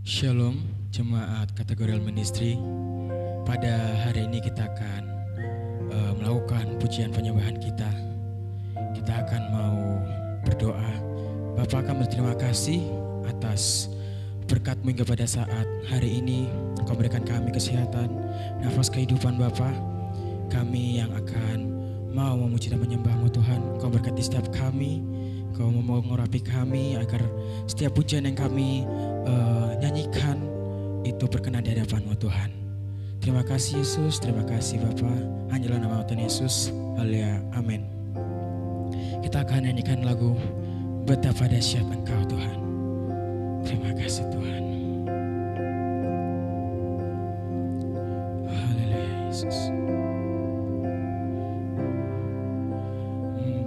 Shalom, jemaat kategorial ministry. Pada hari ini kita akan melakukan pujian penyembahan kita. Kita akan mau berdoa. Bapa, kami berterima kasih atas berkat-Mu hingga pada saat hari ini. Engkau berikan kami kesehatan, nafas kehidupan Bapa. Kami yang akan mau memuji dan menyembah-Mu Tuhan. Engkau berkati setiap kami. Engkau mau mengurapi kami agar setiap pujian yang kami nyanyikan itu berkenan di hadapan-Mu Tuhan. Terima kasih Yesus, terima kasih Bapa. Hanyalah nama Tuhan Yesus. Haleluya, amin. Kita akan nyanyikan lagu Betapa Dahsyat Engkau Tuhan. Terima kasih Tuhan. Haleluya Yesus.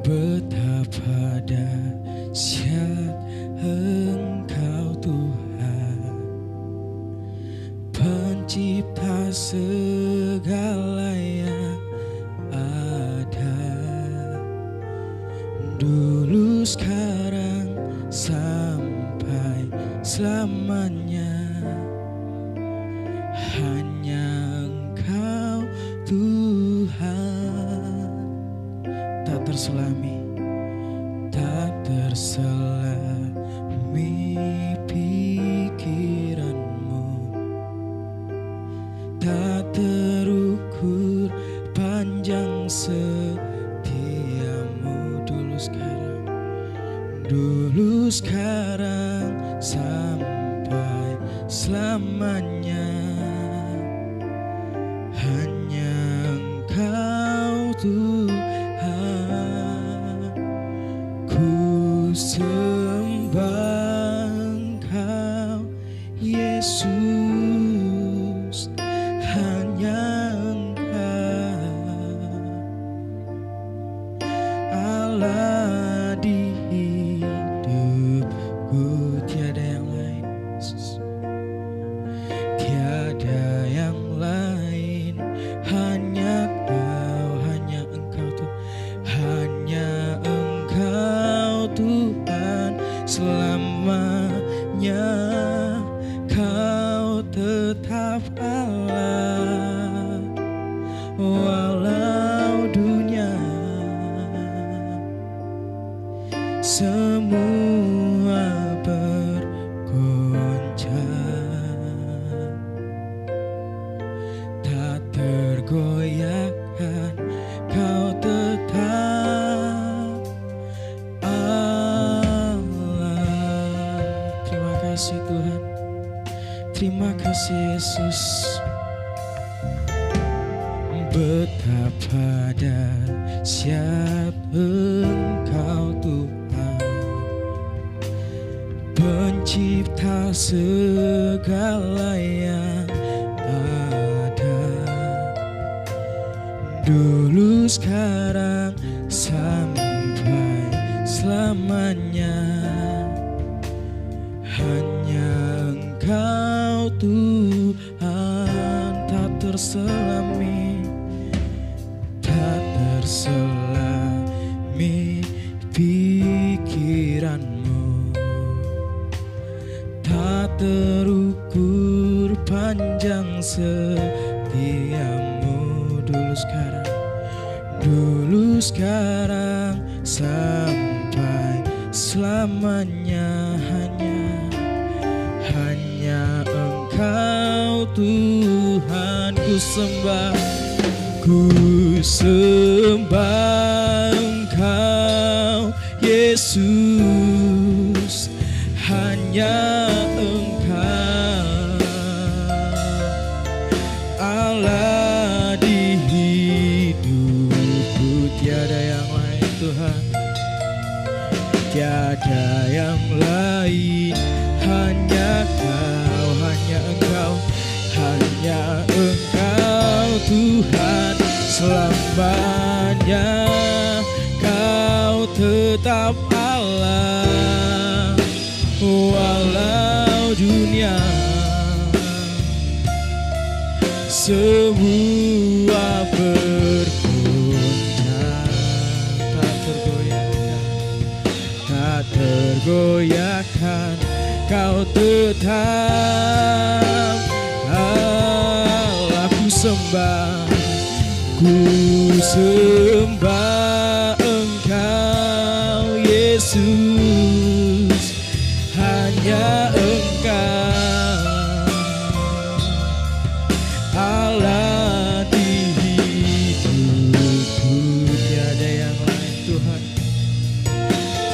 Betapa dahsyat Engkau Tuhan, Pencipta segala yang ada, dulu sekarang sampai selamanya. Hanya Engkau Tuhan, tak terselami, tak terselami pikiran-Mu, tak terukur panjang setia-Mu. Dulu sekarang sampai selamanya. Hanya Engkau Tuhan, ku sembah Engkau Yesus. Hanya Engkau Allah di hidupku, tiada yang lain Yesus. Tiada yang lain, hanya Engkau Tuhan, hanya Engkau Tuhan selamanya. Kau tetap Allah, walau dunia semua bergoncang, tak tergoyahkan. Kau tetap Allah. Terima kasih Tuhan, terima kasih Yesus. Betapa dahsyat Engkau Tuhan, Pencipta segala yang ada, dulu sekarang sampai selamanya. Hanya Engkau Tuhan, tak terselami, tak terselami pikiran-Mu, tak terukur panjang setia-Mu. Dulu sekarang sampai selamanya. Hanya Engkau Tuhan, ku sembah Engkau Yesus. Hanya Engkau Allah di hidupku, tiada yang lain Tuhan, tiada yang lain. Hanya Engkau, hanya Engkau Tuhan selamanya. Kau tetap Allah, walau dunia semua bergoncang, tak tergoyahkan. Kau tetap Allah. Ku sembah Engkau Yesus, hanya Engkau Allah di hidupku. Tiada yang lain Tuhan,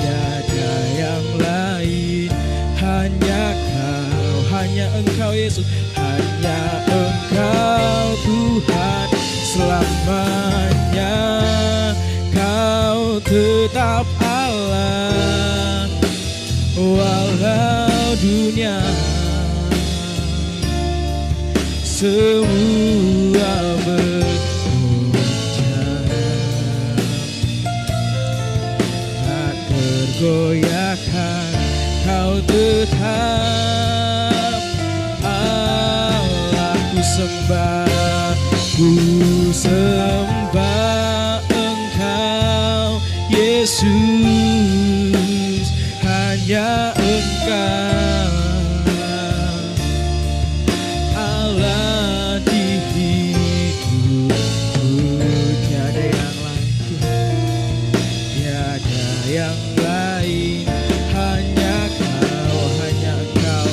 tiada yang lain, hanya Kau, hanya Engkau Yesus, hanya Engkau Tuhan selamanya. Kau tetap Allah, walau dunia semua bergoncang, tak tergoyahkan. Kau tetap Allah. Ku sembah Engkau Yesus, hanya Engkau Allah di hidupku. Tiada yang lain, tiada yang lain, hanya Kau, hanya Engkau,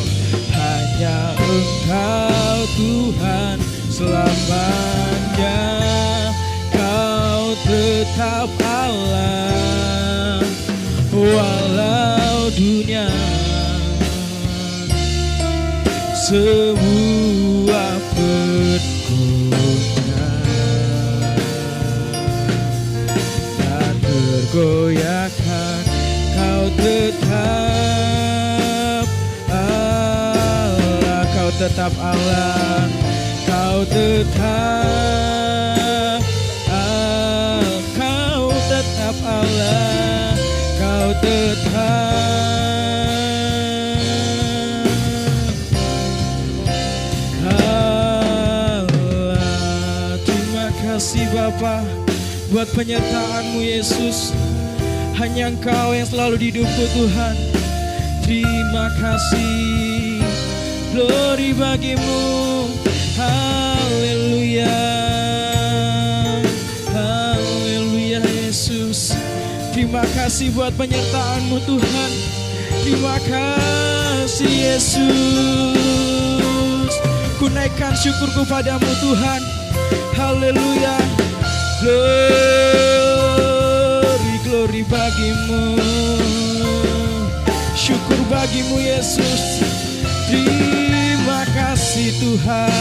hanya Engkau Tuhan selamanya. Kau tetap Allah, walau dunia semua bergoncang, tak tergoyahkan. Kau tetap Allah, Kau tetap Allah, Kau tetap Kau tetap Allah, Kau tetap Allah. Terima kasih Bapa buat penyertaan-Mu Yesus, hanya Engkau yang selalu di hidupku Tuhan. Terima kasih, glory bagimu. Haleluya, haleluya Yesus. Terima kasih buat penyertaan-Mu Tuhan. Terima kasih Yesus. Ku naikkan syukurku padamu Tuhan. Haleluya, glory, glory bagimu. Syukur bagimu Yesus. Terima kasih Tuhan.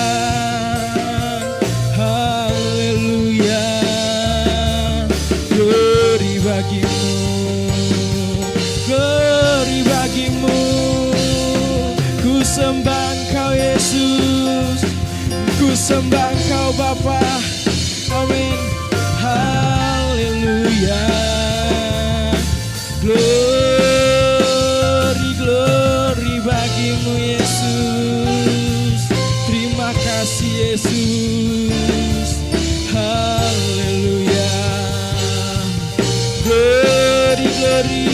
Haleluya, glory bagimu, glory bagimu. Ku sembah Engkau Yesus, ku sembah Engkau Bapa. Amin. Haleluya, glory, glory bagimu Yesus. Terima kasih Yesus. Haleluya, glory, glory.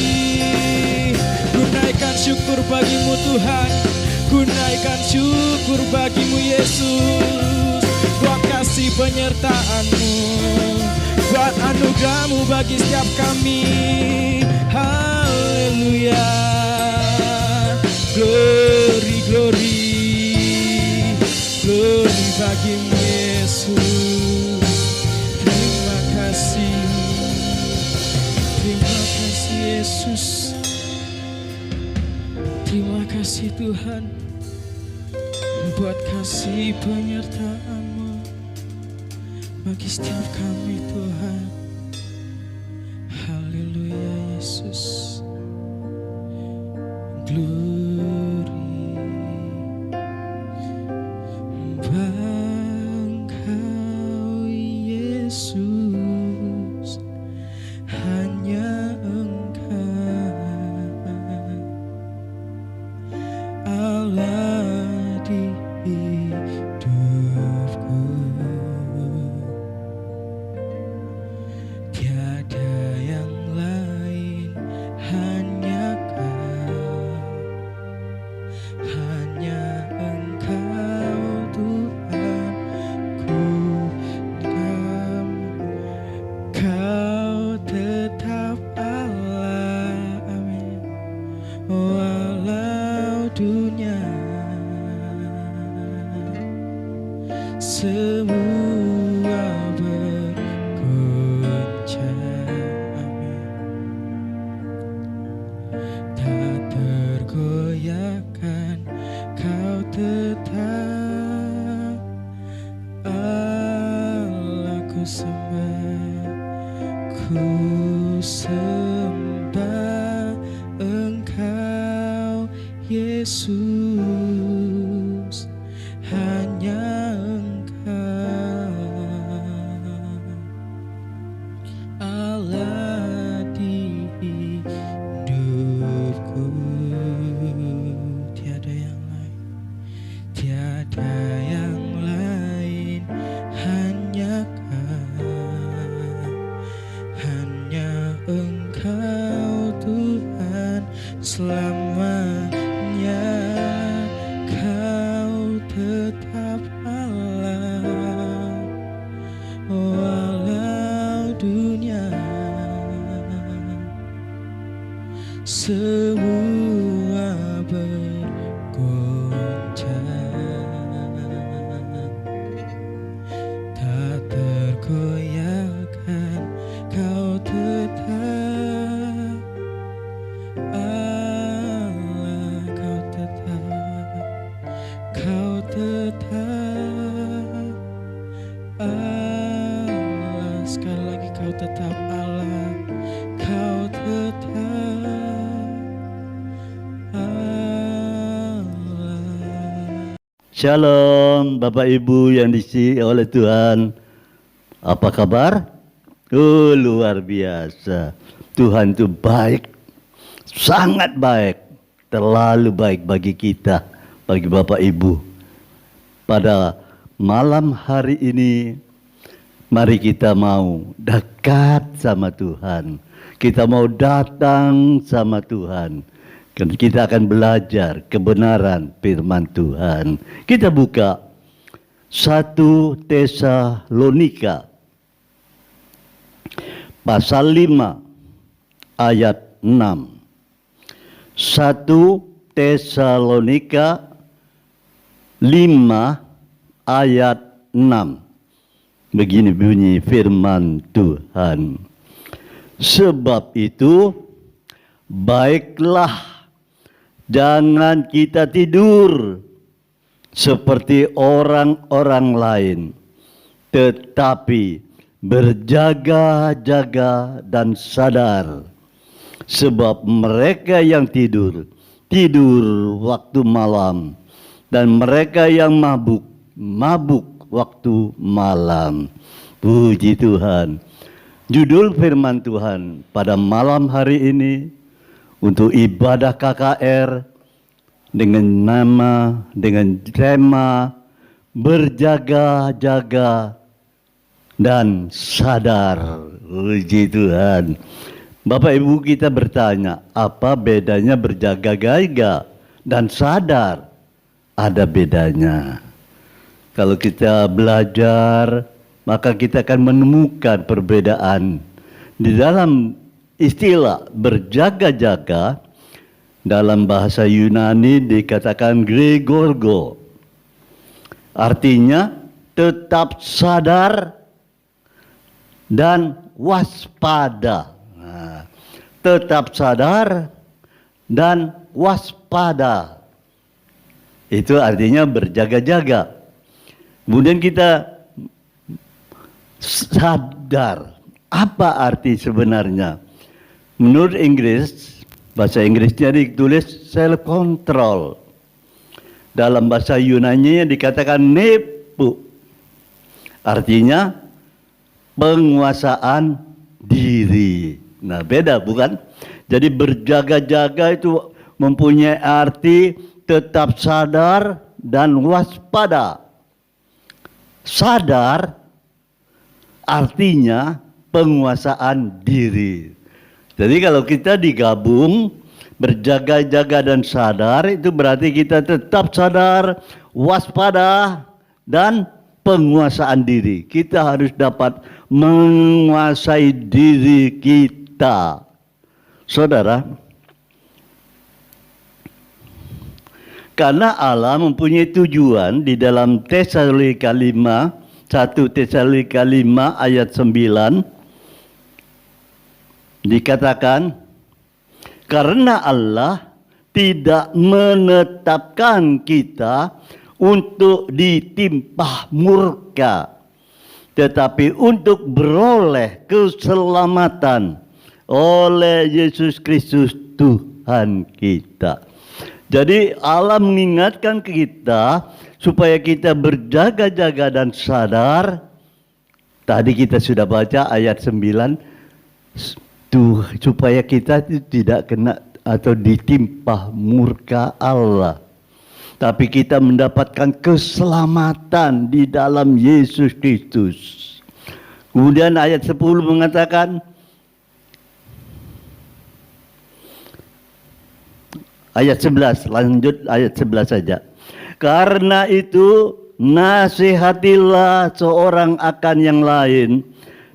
Ku naikkan syukur bagimu Tuhan, ku naikkan syukur bagimu Yesus. Buat kasih penyertaan-Mu, buat anugerah-Mu bagi setiap kami. Haleluya, glory, glory, glory bagimu Yesus. Terima kasih Yesus. Terima kasih Tuhan buat kasih penyertaan-Mu bagi setiap kami Tuhan. Haleluya Yesus. Glory Engkau Yesus, hanya Engkau Allah di hidupku. Tiada yang lain, hanya Kau semua bergoncang, tak tergoyahkan, kau tetap Allah. Ku sembah Engkau Yesus, hanya Engkau Allah di hidupku. Tiada yang lain, tiada yang lain, hanya Engkau Tuhan selamanya. Kau tetap Allah walau dunia semua bergoncang, tak tergoyahkan, kau tetap Allah. Kau tetap Allah. Sekali lagi, kau tetap Allah. Kau tetap Allah. Shalom Bapak Ibu yang dikasihi oleh Tuhan. Apa kabar? Oh, luar biasa. Tuhan itu baik, sangat baik, terlalu baik bagi kita, bagi Bapak Ibu. Pada malam hari ini, mari kita mau dekat sama Tuhan. Kita mau datang sama Tuhan. Kita akan belajar kebenaran firman Tuhan. Kita buka 1 Tesalonika pasal 5 ayat 6. 1 Tesalonika 5 ayat 6. Begini bunyi firman Tuhan. Sebab itu baiklah jangan kita tidur seperti orang-orang lain, tetapi berjaga-jaga dan sadar. Sebab mereka yang tidur waktu malam, dan mereka yang mabuk waktu malam. Puji Tuhan. Judul firman Tuhan pada malam hari ini untuk ibadah KKR dengan tema berjaga-jaga dan sadar. Puji Tuhan. Bapak Ibu, kita bertanya, apa bedanya berjaga-jaga dan sadar? Ada bedanya. Kalau kita belajar, maka kita akan menemukan perbedaan. Di dalam istilah berjaga-jaga, dalam bahasa Yunani dikatakan gregorgo. Artinya tetap sadar dan waspada. Tetap sadar dan waspada. Itu artinya berjaga-jaga. Kemudian kita sadar. Apa arti sebenarnya? Menurut Inggris, bahasa Inggrisnya ditulis self control. Dalam bahasa Yunani dikatakan nepu. Artinya penguasaan diri. Nah, beda bukan? Jadi berjaga-jaga itu mempunyai arti tetap sadar dan waspada. Sadar artinya penguasaan diri. Jadi kalau kita digabung berjaga-jaga dan sadar, itu berarti kita tetap sadar, waspada, dan penguasaan diri. Kita harus dapat menguasai diri kita. Saudara, Karena Allah mempunyai tujuan di dalam Tesalonika 5, 1 Tesalonika 5 ayat 9 dikatakan, karena Allah tidak menetapkan kita untuk ditimpa murka, tetapi untuk beroleh keselamatan oleh Yesus Kristus Tuhan kita. Jadi Allah mengingatkan kita supaya kita berjaga-jaga dan sadar. Tadi kita sudah baca ayat 9, supaya kita tidak kena atau ditimpa murka Allah, tapi kita mendapatkan keselamatan di dalam Yesus Kristus. Kemudian ayat 10 mengatakan, ayat 11, lanjut ayat 11 saja. Karena itu nasihatilah seorang akan yang lain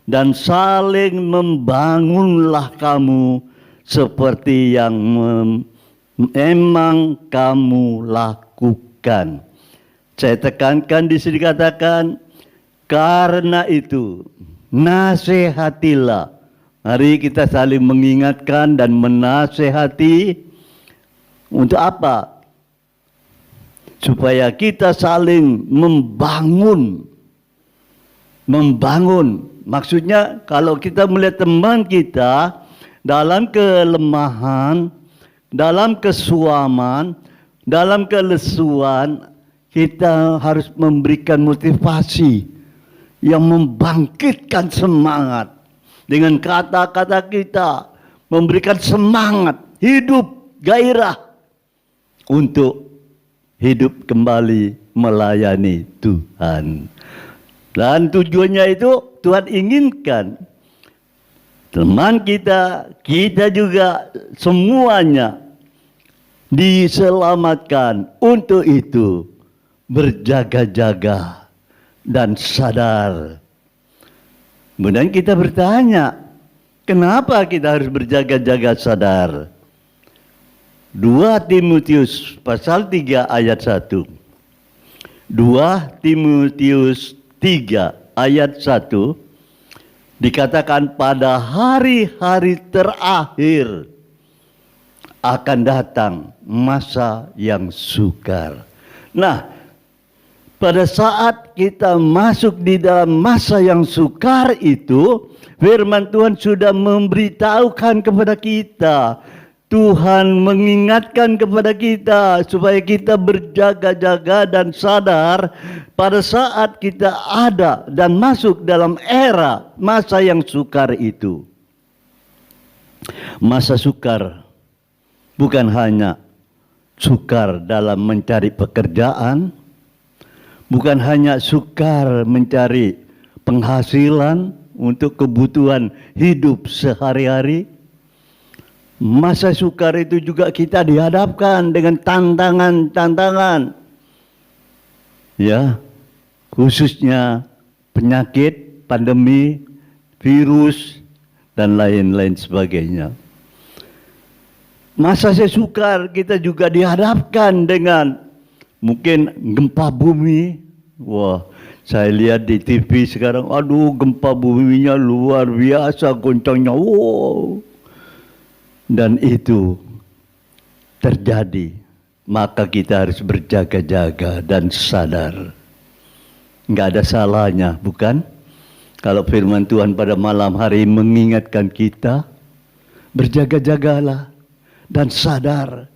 dan saling membangunlah kamu seperti yang memang kamu lakukan. Saya tekankan di sini katakan, karena itu nasihatilah. Mari kita saling mengingatkan dan menasihati. Untuk apa? Supaya kita saling membangun. Membangun. Maksudnya kalau kita melihat teman kita dalam kelemahan, dalam kesuaman, dalam kelesuan, kita harus memberikan motivasi yang membangkitkan semangat. Dengan kata-kata kita memberikan semangat, hidup, gairah untuk hidup kembali melayani Tuhan. Dan tujuannya itu Tuhan inginkan teman kita, kita juga semuanya diselamatkan. Untuk itu berjaga-jaga dan sadar. Kemudian kita bertanya, kenapa kita harus berjaga-jaga sadar? 2 Timotius pasal 3 ayat 1. 2 Timotius 3 ayat 1 dikatakan pada hari-hari terakhir akan datang masa yang sukar. Nah, pada saat kita masuk di dalam masa yang sukar itu, firman Tuhan sudah memberitahukan kepada kita. Tuhan mengingatkan kepada kita supaya kita berjaga-jaga dan sadar pada saat kita ada dan masuk dalam era masa yang sukar itu. Masa sukar bukan hanya sukar dalam mencari pekerjaan, bukan hanya sukar mencari penghasilan untuk kebutuhan hidup sehari-hari. Masa sukar itu juga kita dihadapkan dengan tantangan-tantangan. Ya, khususnya penyakit, pandemi, virus, dan lain-lain sebagainya. Masa sukar kita juga dihadapkan dengan mungkin gempa bumi. Wah, saya lihat di TV sekarang, aduh gempa buminya luar biasa goncangnya. Wow. Dan itu terjadi, maka kita harus berjaga-jaga dan sadar. Enggak ada salahnya, bukan? Kalau firman Tuhan pada malam hari mengingatkan kita, berjaga-jagalah dan sadar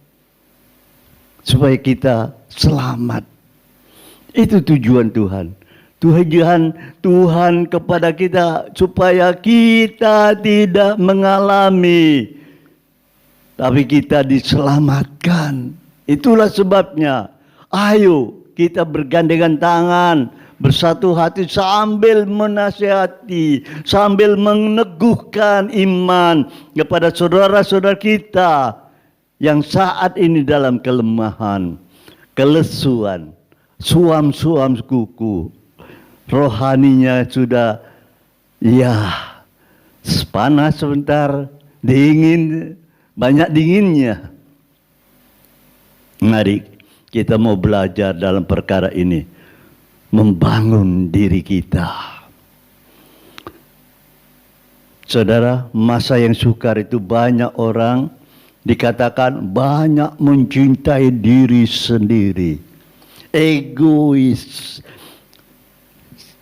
supaya kita selamat. Itu tujuan Tuhan. Tuhan kepada kita supaya kita tidak mengalami, tapi kita diselamatkan. Itulah sebabnya, ayo kita bergandengan tangan, bersatu hati sambil menasihati, sambil meneguhkan iman kepada saudara-saudara kita yang saat ini dalam kelemahan, kelesuan, suam-suam kuku. Rohaninya sudah panas sebentar, dingin, banyak dinginnya. Mari kita mau belajar dalam perkara ini, membangun diri kita. Saudara, masa yang sukar itu banyak orang dikatakan banyak mencintai diri sendiri, egois.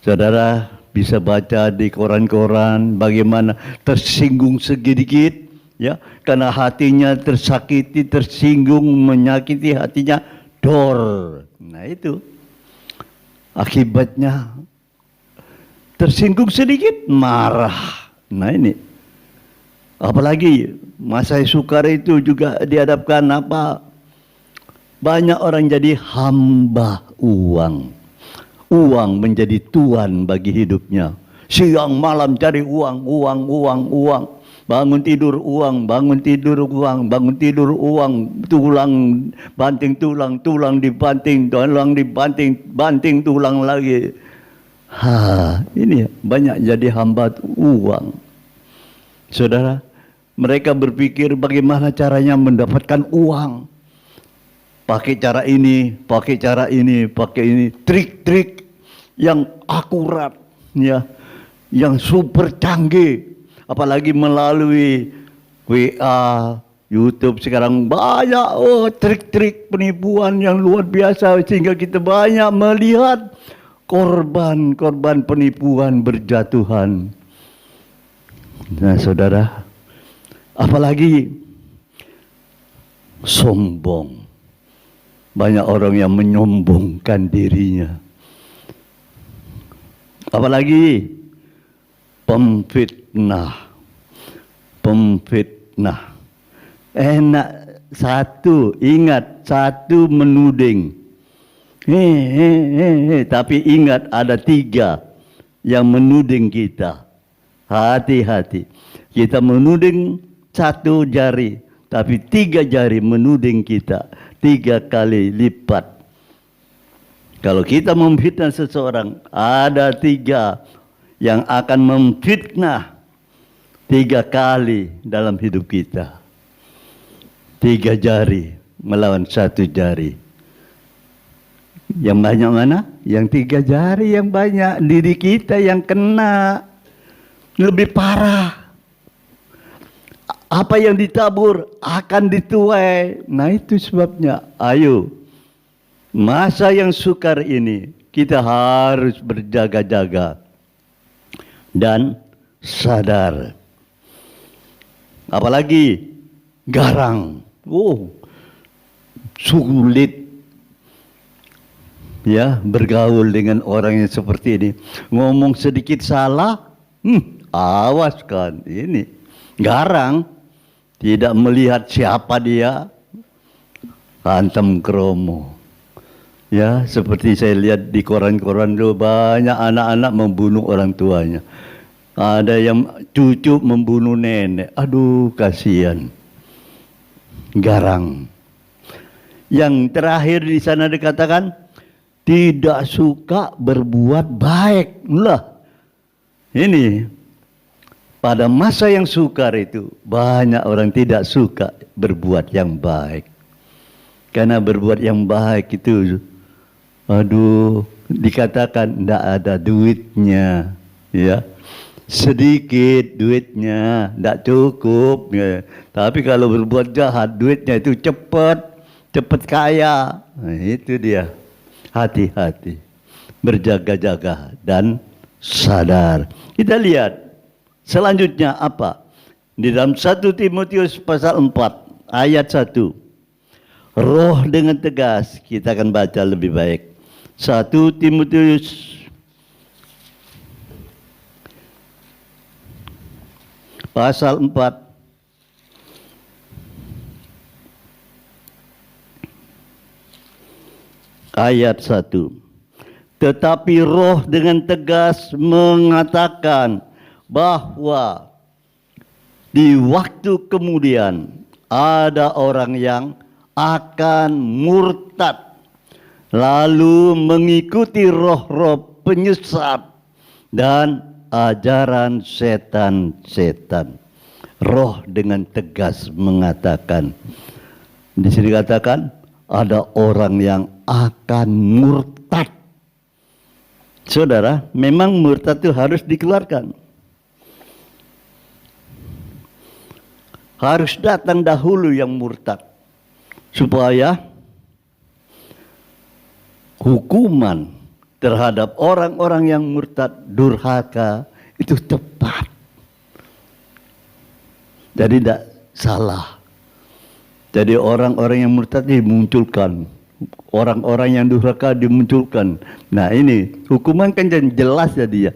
Saudara bisa baca di koran-koran bagaimana tersinggung sedikit, ya, karena hatinya tersakiti, tersinggung, menyakiti hatinya, dor. Nah itu akibatnya, tersinggung sedikit marah. Nah ini, apalagi masa sukar itu juga dihadapkan apa? Banyak orang jadi hamba uang. Uang menjadi tuan bagi hidupnya. Siang malam cari uang. Bangun tidur uang, bangun tidur uang, bangun tidur uang. Tulang, banting tulang, tulang dibanting, tulang dibanting, banting tulang lagi. Ini banyak jadi hamba uang. Saudara, mereka berpikir bagaimana caranya mendapatkan uang. Pakai cara ini, pakai cara ini, pakai ini. Trik-trik yang akurat, ya, yang super canggih. Apalagi melalui WA, YouTube sekarang banyak trik-trik penipuan yang luar biasa, sehingga kita banyak melihat korban-korban penipuan berjatuhan. Nah saudara, apalagi sombong. Banyak orang yang menyombongkan dirinya. Apalagi pemfitnah. Enak satu, ingat satu menuding. Tapi ingat ada 3 yang menuding kita. Hati-hati. Kita menuding 1 jari, tapi 3 jari menuding kita. 3 kali lipat. Kalau kita memfitnah seseorang, ada 3 yang akan memfitnah 3 kali dalam hidup kita. 3 jari melawan 1 jari. Yang banyak mana? Yang 3 jari yang banyak. Diri kita yang kena. Lebih parah. Apa yang ditabur akan dituai. Nah itu sebabnya. Ayo. Masa yang sukar ini kita harus berjaga-jaga. Dan sadar. Apalagi garang. Sulit. Ya, bergaul dengan orang yang seperti ini. Ngomong sedikit salah. Awas kan. Ini. Garang. Tidak melihat siapa dia, hantam kromo. Ya, seperti saya lihat di koran-koran dulu, banyak anak-anak membunuh orang tuanya. Ada yang cucu membunuh nenek. Aduh, kasihan. Garang. Yang terakhir di sana dikatakan, tidak suka berbuat baik. Lah, ini. Pada masa yang sukar itu, banyak orang tidak suka berbuat yang baik. Karena berbuat yang baik itu, aduh, dikatakan tidak ada duitnya. Ya, sedikit duitnya, tidak cukup. Ya. Tapi kalau berbuat jahat, duitnya itu cepat kaya. Nah, itu dia. Hati-hati, berjaga-jaga dan sadar. Kita lihat. Selanjutnya apa? Di dalam 1 Timotius pasal 4 ayat 1. Roh dengan tegas, kita akan baca lebih baik. 1 Timotius pasal 4 ayat 1. Tetapi roh dengan tegas mengatakan bahwa di waktu kemudian ada orang yang akan murtad lalu mengikuti roh-roh penyesat dan ajaran setan-setan. Roh dengan tegas mengatakan, di sini dikatakan ada orang yang akan murtad. Saudara, memang murtad itu harus dikeluarkan. Harus datang dahulu yang murtad, supaya hukuman terhadap orang-orang yang murtad durhaka itu tepat. Jadi tidak salah. Jadi orang-orang yang murtad dimunculkan, orang-orang yang durhaka dimunculkan. Nah ini hukuman kan jelas jadi ya.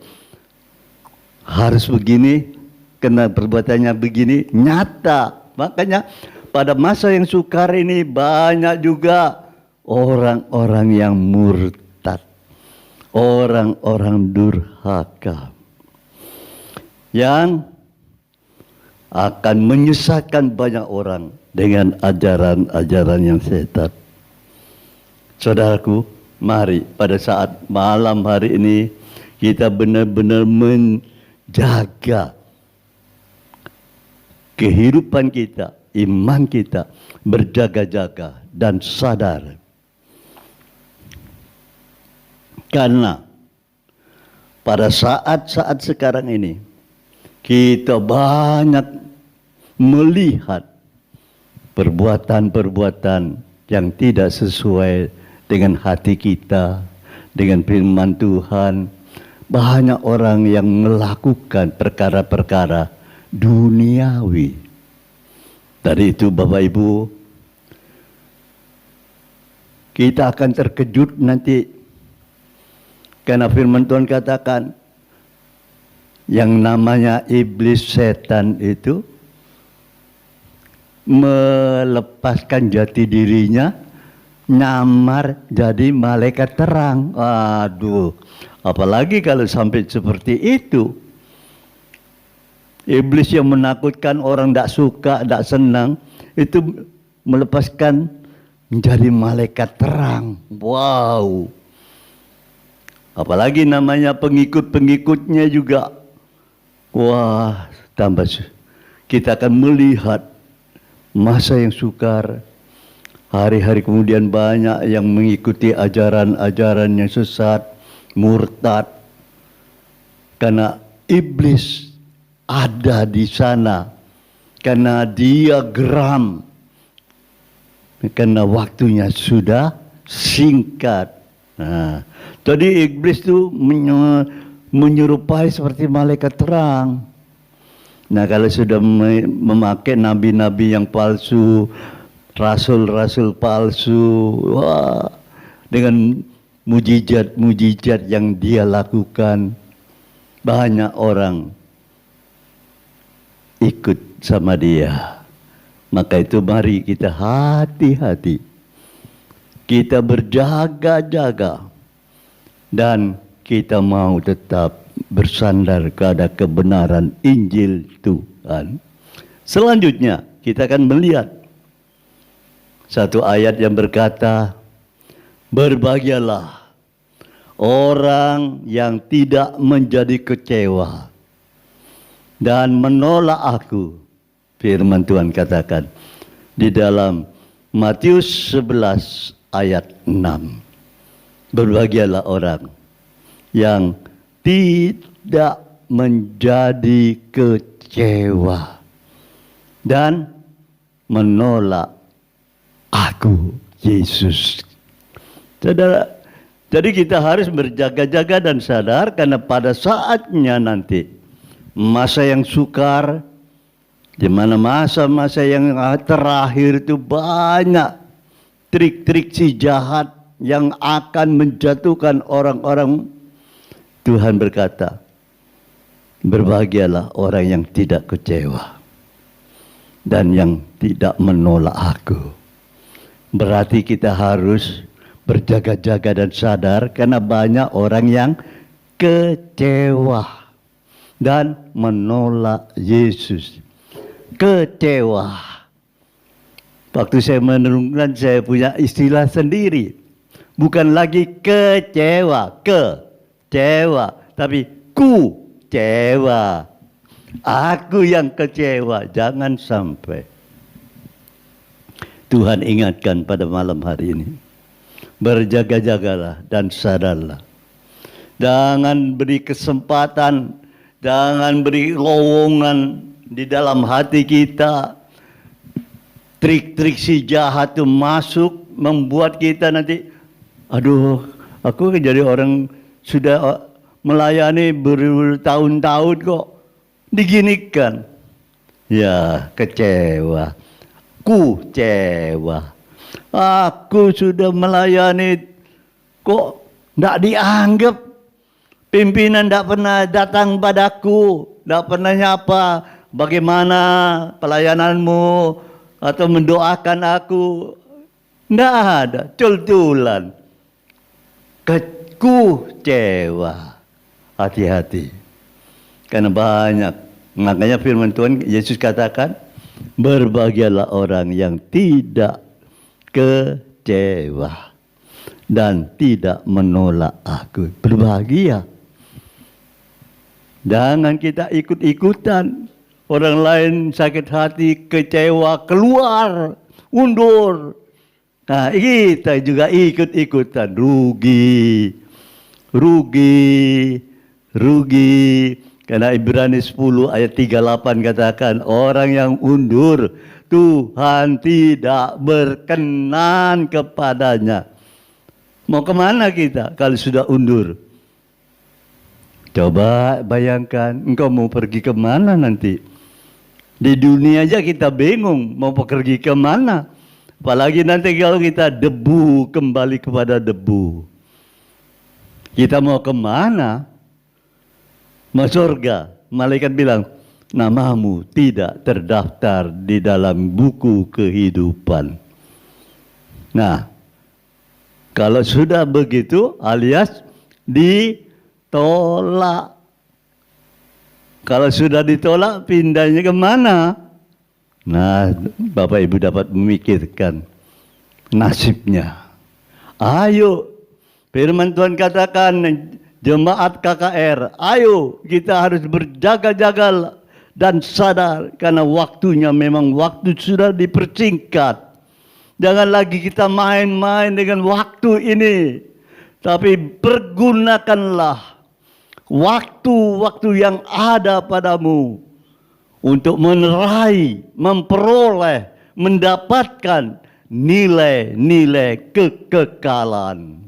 Harus begini, kena perbuatannya begini, nyata. Makanya pada masa yang sukar ini banyak juga orang-orang yang murtad, orang-orang durhaka yang akan menyesatkan banyak orang dengan ajaran-ajaran yang sesat. Saudaraku, mari pada saat malam hari ini kita benar-benar menjaga kehidupan kita, iman kita, berjaga-jaga dan sadar. Karena pada saat-saat sekarang ini kita banyak melihat perbuatan-perbuatan yang tidak sesuai dengan hati kita, dengan firman Tuhan. Banyak orang yang melakukan perkara-perkara duniawi. Dari itu Bapak Ibu, kita akan terkejut nanti, karena firman Tuhan katakan yang namanya iblis setan itu melepaskan jati dirinya, nyamar jadi malaikat terang. Aduh, apalagi kalau sampai seperti itu. Iblis yang menakutkan orang tidak suka, tidak senang, itu melepaskan menjadi malaikat terang. Wow. Apalagi namanya pengikut-pengikutnya juga. Wah, tambah. Kita akan melihat masa yang sukar. Hari-hari kemudian banyak yang mengikuti ajaran-ajaran yang sesat, murtad. Karena iblis ada di sana, karena dia geram, karena waktunya sudah singkat. Nah, tadi iblis itu menyerupai seperti malaikat terang. Nah, kalau sudah memakai nabi-nabi yang palsu, rasul-rasul palsu, wah, dengan mujizat-mujizat yang dia lakukan, banyak orang ikut sama dia. Maka itu mari kita hati-hati, kita berjaga-jaga, dan kita mau tetap bersandar kepada kebenaran Injil Tuhan. Selanjutnya kita akan melihat satu ayat yang berkata, berbahagialah orang yang tidak menjadi kecewa dan menolak aku. Firman Tuhan katakan di dalam Matius 11 ayat 6. Berbahagialah orang yang tidak menjadi kecewa dan menolak aku, Yesus. Saudara, jadi kita harus berjaga-jaga dan sadar, karena pada saatnya nanti masa yang sukar, di mana masa-masa yang terakhir itu banyak trik-trik si jahat yang akan menjatuhkan orang-orang. Tuhan berkata, berbahagialah orang yang tidak kecewa dan yang tidak menolak aku. Berarti kita harus berjaga-jaga dan sadar, karena banyak orang yang kecewa dan menolak Yesus. Kecewa. Waktu saya merenungkan, saya punya istilah sendiri. Bukan lagi kecewa, tapi kecewa. Aku yang kecewa, jangan sampai. Tuhan ingatkan pada malam hari ini. Berjaga-jagalah dan sadarlah. Jangan beri kesempatan, jangan beri lowongan di dalam hati kita. Trik-trik si jahat itu masuk, membuat kita nanti, aduh, aku jadi orang sudah melayani bertahun-tahun kok diginikan. Ya, kecewa. Kecewa. Aku sudah melayani kok tidak dianggap. Pimpinan tidak pernah datang padaku, tidak pernah nyapa. Bagaimana pelayananmu atau mendoakan aku? Tidak ada, cul-culan. Kecewa. Hati-hati. Karena banyak. Makanya firman Tuhan Yesus katakan, berbahagialah orang yang tidak kecewa dan tidak menolak aku. Berbahagia. Jangan kita ikut-ikutan. Orang lain sakit hati, kecewa, keluar, undur. Nah, kita juga ikut-ikutan. Rugi. Karena Ibrani 10 ayat 38 katakan, orang yang undur, Tuhan tidak berkenan kepadanya. Mau kemana kita kalau sudah undur? Coba bayangkan, engkau mau pergi kemana nanti? Di dunia aja kita bingung, mau pergi kemana? Apalagi nanti kalau kita debu, kembali kepada debu. Kita mau kemana? Mau surga. Malaikat bilang, namamu tidak terdaftar di dalam buku kehidupan. Nah, kalau sudah begitu alias ditolak. Kalau sudah ditolak pindahnya kemana? Nah, Bapak Ibu dapat memikirkan nasibnya. Ayo, firman Tuhan katakan, jemaat KKR, ayo kita harus berjaga-jaga dan sadar karena waktunya memang waktu sudah dipersingkat. Jangan lagi kita main-main dengan waktu ini, tapi pergunakanlah waktu-waktu yang ada padamu untuk menerai, memperoleh, mendapatkan nilai-nilai kekekalan.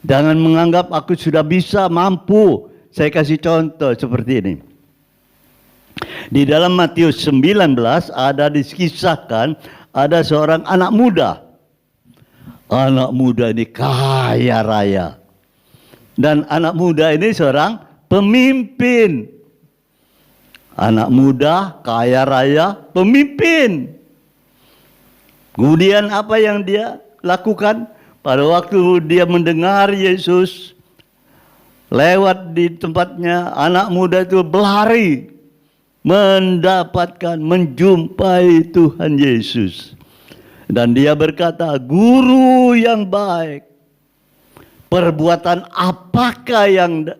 Jangan menganggap aku sudah bisa, mampu. Saya kasih contoh seperti ini. Di dalam Matius 19 ada dikisahkan ada seorang anak muda. Anak muda ini kaya raya. Dan anak muda ini seorang pemimpin. Anak muda kaya raya, pemimpin. Kemudian apa yang dia lakukan? Pada waktu dia mendengar Yesus lewat di tempatnya, anak muda itu berlari mendapatkan, menjumpai Tuhan Yesus. Dan dia berkata, guru yang baik, perbuatan apakah yang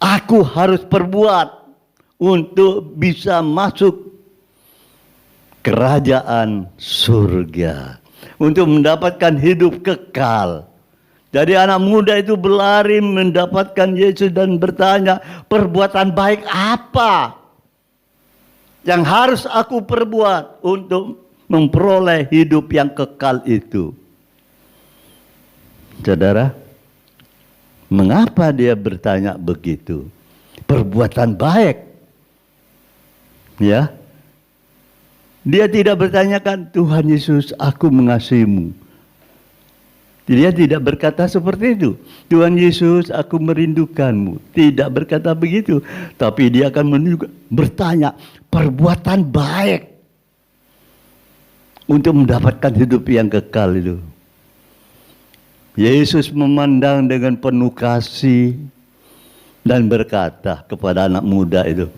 aku harus perbuat untuk bisa masuk kerajaan surga? Untuk mendapatkan hidup kekal. Jadi anak muda itu berlari mendapatkan Yesus dan bertanya, perbuatan baik apa yang harus aku perbuat untuk memperoleh hidup yang kekal itu? Saudara, mengapa dia bertanya begitu? Perbuatan baik. Ya. Dia tidak bertanyakan, Tuhan Yesus, aku mengasihimu. Dia tidak berkata seperti itu. Tuhan Yesus, aku merindukanmu. Tidak berkata begitu. Tapi dia akan bertanya, perbuatan baik untuk mendapatkan hidup yang kekal itu. Yesus memandang dengan penuh kasih dan berkata kepada anak muda itu,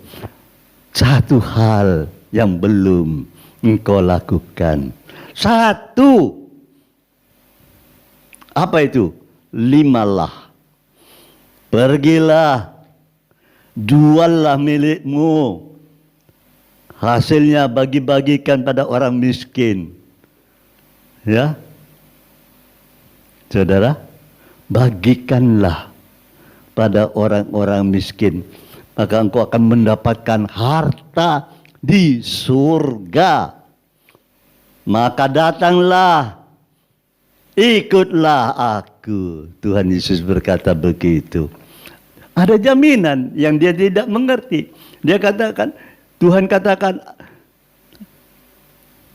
satu hal yang belum engkau lakukan. Satu. Apa itu? 5. Pergilah, juallah milikmu, hasilnya bagi-bagikan pada orang miskin. Ya, saudara, bagikanlah pada orang-orang miskin, maka engkau akan mendapatkan harta di surga. Maka datanglah, ikutlah aku. Tuhan Yesus berkata begitu. Ada jaminan yang dia tidak mengerti. Dia katakan, Tuhan katakan,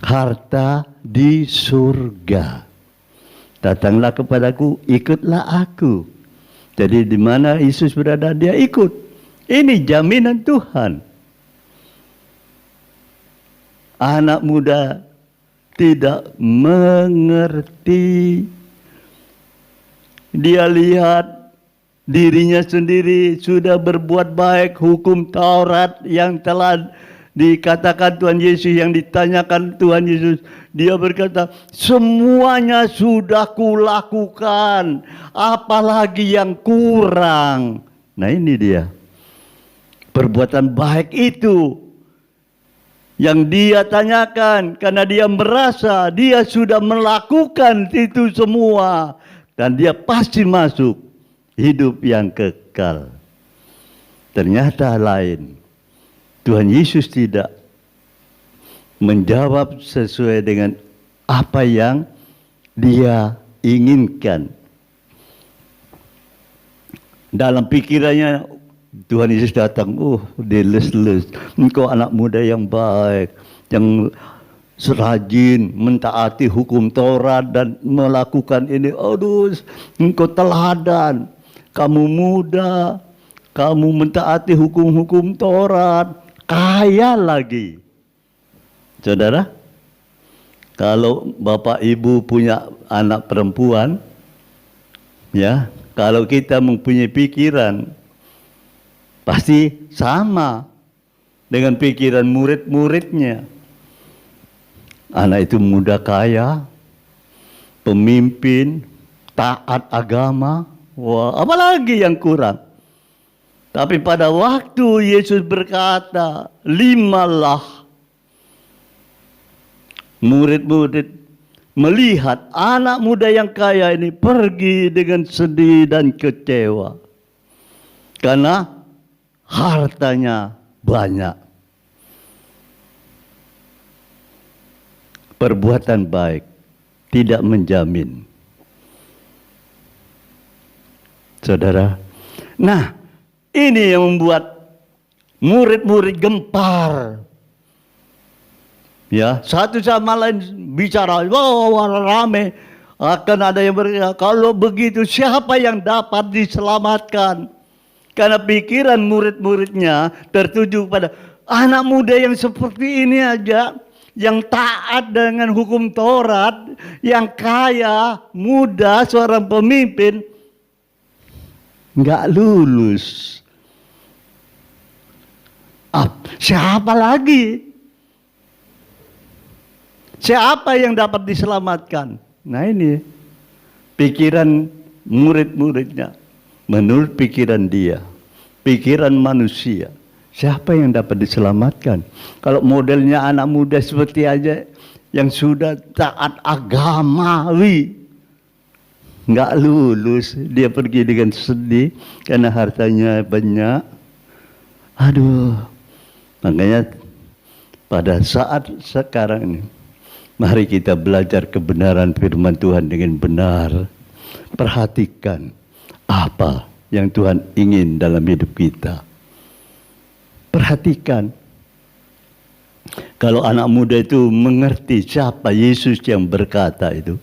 harta di surga. Datanglah kepadaku, ikutlah aku. Jadi di mana Yesus berada, dia ikut. Ini jaminan Tuhan. Anak muda tidak mengerti. Dia lihat dirinya sendiri sudah berbuat baik, hukum Taurat yang telah dikatakan Tuhan Yesus, yang ditanyakan Tuhan Yesus, dia berkata, semuanya sudah kulakukan, apalagi yang kurang. Nah ini dia, perbuatan baik itu yang dia tanyakan, karena dia merasa dia sudah melakukan itu semua, dan dia pasti masuk hidup yang kekal. Ternyata lain. Tuhan Yesus tidak menjawab sesuai dengan apa yang dia inginkan. Dalam pikirannya Tuhan Yesus datang, dia les-les. Engkau anak muda yang baik, yang rajin mentaati hukum Taurat dan melakukan ini. Aduh, engkau teladan. Kamu muda, kamu mentaati hukum-hukum Taurat, kaya lagi. Saudara, kalau bapak ibu punya anak perempuan, ya, kalau kita mempunyai pikiran, pasti sama dengan pikiran murid-muridnya. Anak itu muda kaya, pemimpin, taat agama. Wah, apalagi yang kurang? Tapi pada waktu Yesus berkata, 5lah, murid-murid melihat anak muda yang kaya ini pergi dengan sedih dan kecewa. Karena hartanya banyak. Perbuatan baik tidak menjamin. Saudara, nah ini yang membuat murid-murid gempar. Ya, satu sama lain bicara, rame. Akan ada yang berkata, kalau begitu siapa yang dapat diselamatkan? Karena pikiran murid-muridnya tertuju pada anak muda yang seperti ini aja, yang taat dengan hukum Taurat, yang kaya, muda, seorang pemimpin, nggak lulus. Siapa lagi? Siapa yang dapat diselamatkan? Nah ini pikiran murid-muridnya. Menurut pikiran dia, pikiran manusia, siapa yang dapat diselamatkan? Kalau modelnya anak muda seperti aja yang sudah taat agamawi, nggak lulus, dia pergi dengan sedih karena hartanya banyak. Aduh, makanya pada saat sekarang ini, mari kita belajar kebenaran firman Tuhan dengan benar. Perhatikan apa yang Tuhan ingin dalam hidup kita. Perhatikan, kalau anak muda itu mengerti siapa Yesus yang berkata itu,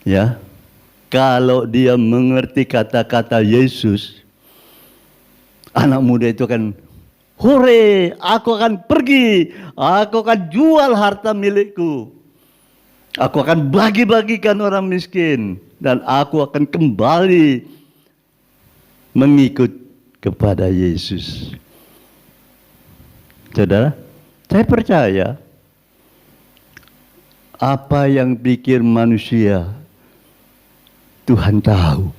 ya, kalau dia mengerti kata-kata Yesus, anak muda itu akan, hore, aku akan pergi, aku akan jual harta milikku, aku akan bagi-bagikan orang miskin, dan aku akan kembali mengikut kepada Yesus. Saudara, saya percaya apa yang pikir manusia Tuhan tahu.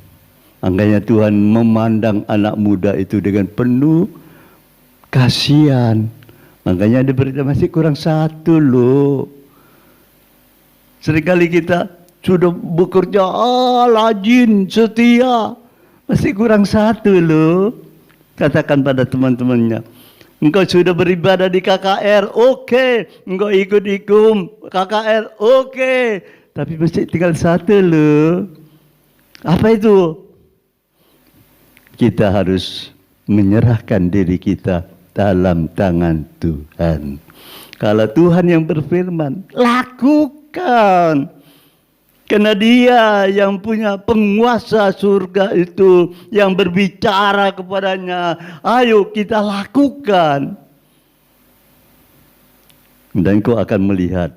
Makanya Tuhan memandang anak muda itu dengan penuh kasihan. Makanya dia berkata, masih kurang satu loh. Seringkali kita sudah bekerja rajin, setia, masih kurang satu loh. Katakan pada teman-temannya, engkau sudah beribadah di KKR, oke. Engkau ikut KKR, oke. Tapi masih tinggal satu loh. Apa itu? Kita harus menyerahkan diri kita dalam tangan Tuhan. Kalau Tuhan yang berfirman, lakukan. Karena Dia yang punya penguasa surga itu, yang berbicara kepadanya, ayo kita lakukan. Dan kau akan melihat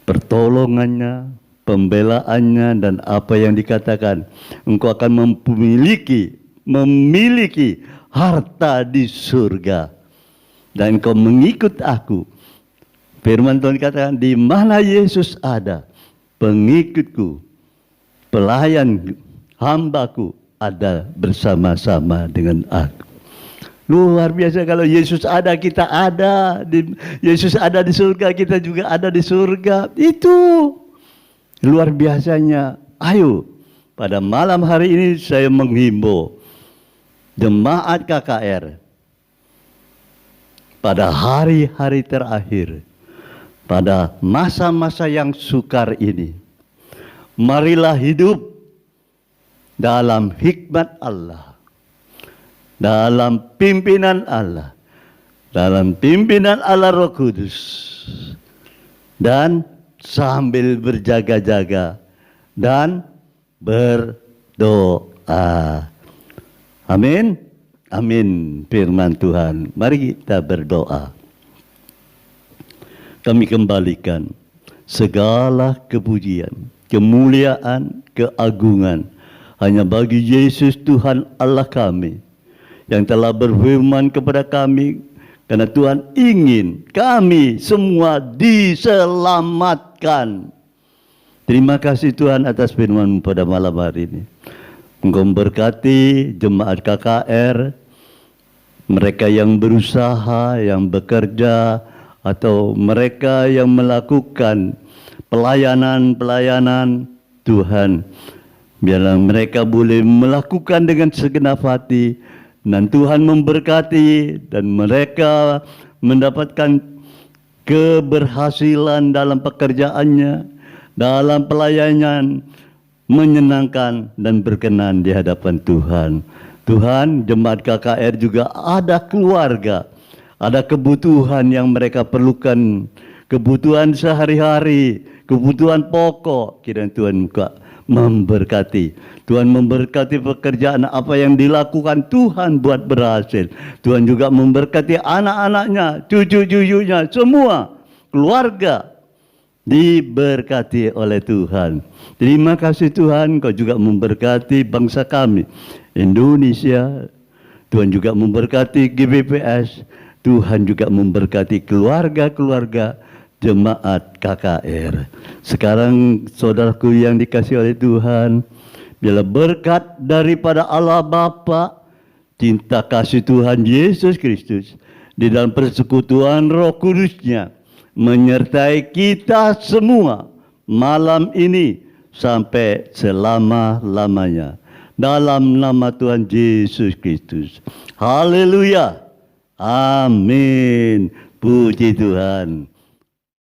pertolongannya, pembelaannya, dan apa yang dikatakan. Engkau akan memiliki harta di surga. Dan engkau mengikut aku. Firman Tuhan katakan, di mana Yesus ada, pengikutku, pelayan hambaku ada bersama-sama dengan aku. Luar biasa, kalau Yesus ada, kita ada. Yesus ada di surga, kita juga ada di surga. Itu luar biasanya. Ayo, pada malam hari ini saya menghimbau jemaat KKR pada hari-hari terakhir, pada masa-masa yang sukar ini, marilah hidup dalam hikmat Allah, dalam pimpinan Allah, dalam pimpinan Allah Roh Kudus, dan sambil berjaga-jaga dan berdoa. Amin. Amin. Firman Tuhan. Mari kita berdoa. Kami kembalikan segala kepujian, kemuliaan, keagungan hanya bagi Yesus Tuhan Allah kami, yang telah berfirman kepada kami, karena Tuhan ingin kami semua diselamatkan. Terima kasih Tuhan atas firman-Mu pada malam hari ini. Engkau memberkati jemaat KKR, mereka yang berusaha, yang bekerja, atau mereka yang melakukan pelayanan Tuhan. Biarlah mereka boleh melakukan dengan segenap hati, dan Tuhan memberkati, dan mereka mendapatkan keberhasilan dalam pekerjaannya, dalam pelayanan, menyenangkan dan berkenan di hadapan Tuhan. Tuhan, jemaat KKR juga ada keluarga, ada kebutuhan yang mereka perlukan, kebutuhan sehari-hari, kebutuhan pokok. Kiranya Tuhan memberkati. Tuhan memberkati pekerjaan apa yang dilakukan Tuhan buat berhasil. Tuhan juga memberkati anak-anaknya, cucu-cucunya, semua keluarga diberkati oleh Tuhan. Terima kasih Tuhan, Kau juga memberkati bangsa kami, Indonesia. Tuhan juga memberkati GBPS. Tuhan juga memberkati keluarga-keluarga jemaat KKR. Sekarang saudaraku yang dikasihi oleh Tuhan, biarlah berkat daripada Allah Bapa, cinta kasih Tuhan Yesus Kristus, di dalam persekutuan Roh Kudus-Nya, menyertai kita semua malam ini sampai selama-lamanya. Dalam nama Tuhan Yesus Kristus. Haleluya. Amin. Puji Tuhan.